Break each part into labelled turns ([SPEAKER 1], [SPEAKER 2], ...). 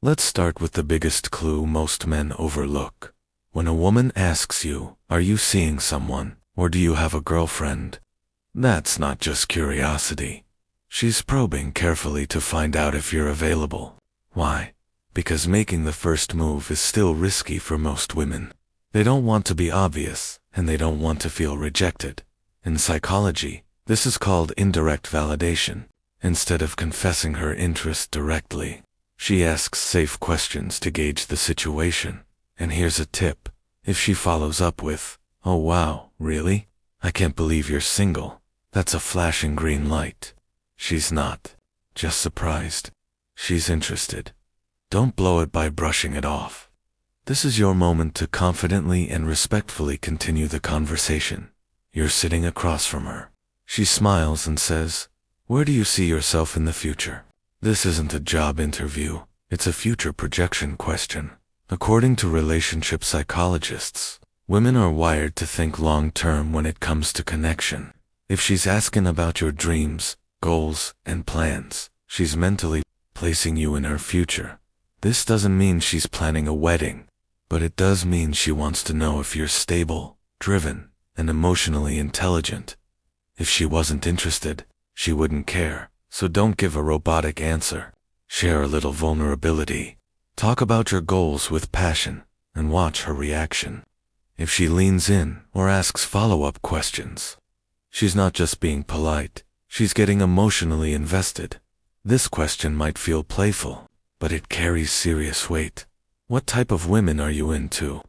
[SPEAKER 1] Let's start with the biggest clue most men overlook. When a woman asks you, "Are you seeing someone?" or "Do you have a girlfriend?" that's not just curiosity. She's probing carefully to find out if you're available. Why? Because making the first move is still risky for most women. They don't want to be obvious, and they don't want to feel rejected. In psychology, this is called indirect validation. Instead of confessing her interest directly, she asks safe questions to gauge the situation. And here's a tip. If she follows up with, "Oh wow, really? I can't believe you're single," that's a flashing green light. She's not just surprised. She's interested. Don't blow it by brushing it off. This is your moment to confidently and respectfully continue the conversation. You're sitting across from her. She smiles and says, "Where do you see yourself in the future?" This isn't a job interview. It's a future projection question. According to relationship psychologists, women are wired to think long-term when it comes to connection. If she's asking about your dreams, goals, and plans, she's mentally placing you in her future. This doesn't mean she's planning a wedding, but it does mean she wants to know if you're stable, driven, and emotionally intelligent. If she wasn't interested, she wouldn't care. So don't give a robotic answer. Share a little vulnerability. Talk about your goals with passion, and watch her reaction. If she leans in or asks follow-up questions, she's not just being polite, she's getting emotionally invested. This question might feel playful, but it carries serious weight. What type of women are you into?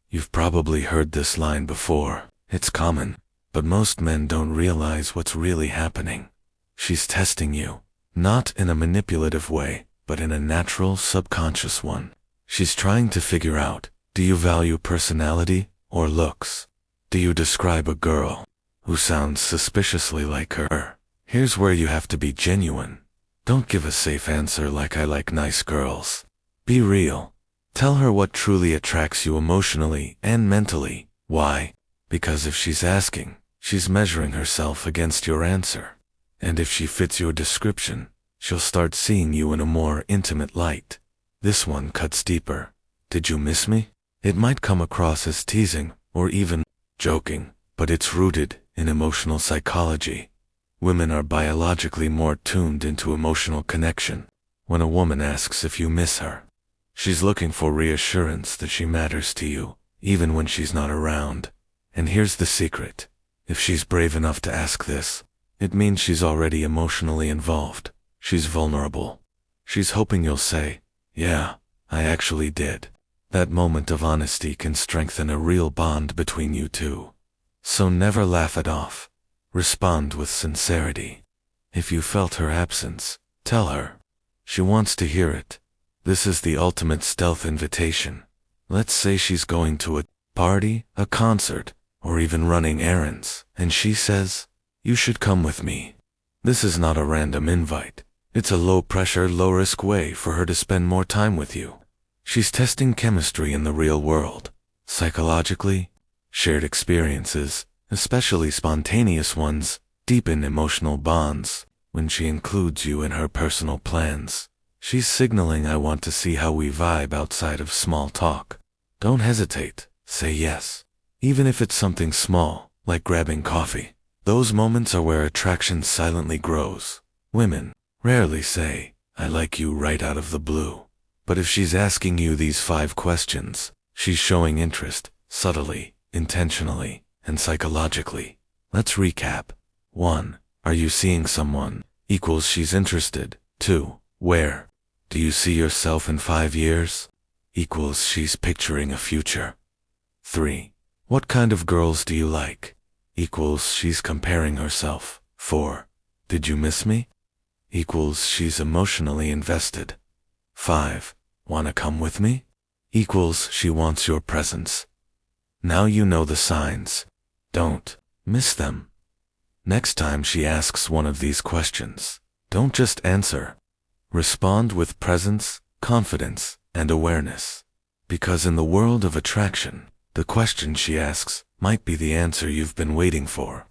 [SPEAKER 1] You've probably heard this line before. It's common, but most men don't realize what's really happening. She's testing you, not in a manipulative way, but in a natural, subconscious one. She's trying to figure out, do you value personality or looks? Do you describe a girl who sounds suspiciously like her? Here's where you have to be genuine. Don't give a safe answer like "I like nice girls." Be real. Tell her what truly attracts you emotionally and mentally. Why? Because if she's asking, she's measuring herself against your answer. And if she fits your description, she'll start seeing you in a more intimate light. This one cuts deeper. "Did you miss me?" It might come across as teasing or even joking, but it's rooted in emotional psychology. Women are biologically more tuned into emotional connection. When a woman asks if you miss her, she's looking for reassurance that she matters to you, even when she's not around. And here's the secret. If she's brave enough to ask this, it means she's already emotionally involved. She's vulnerable. She's hoping you'll say, "Yeah, I actually did." That moment of honesty can strengthen a real bond between you two. So never laugh it off. Respond with sincerity. If you felt her absence, tell her. She wants to hear it. This is the ultimate stealth invitation. Let's say she's going to a party, a concert, or even running errands, and she says, "You should come with me." This is not a random invite. It's a low-pressure, low-risk way for her to spend more time with you. She's testing chemistry in the real world. Psychologically, shared experiences, especially spontaneous ones, deepen emotional bonds. When she includes you in her personal plans, she's signaling, "I want to see how we vibe outside of small talk." Don't hesitate. Say yes. Even if it's something small, like grabbing coffee. Those moments are where attraction silently grows. Women rarely say, "I like you," right out of the blue. But if she's asking you these 5 questions, she's showing interest, subtly, intentionally, and psychologically. Let's recap. 1. Are you seeing someone? Equals she's interested. 2. Where? Do you see yourself in 5 years? Equals she's picturing a future. 3. What kind of girls do you like? Equals she's comparing herself. 4. Did you miss me? Equals she's emotionally invested. 5. Wanna come with me? Equals she wants your presence. Now you know the signs. Don't miss them. Next time she asks one of these questions, don't just answer. Respond with presence, confidence, and awareness. Because in the world of attraction, the question she asks might be the answer you've been waiting for.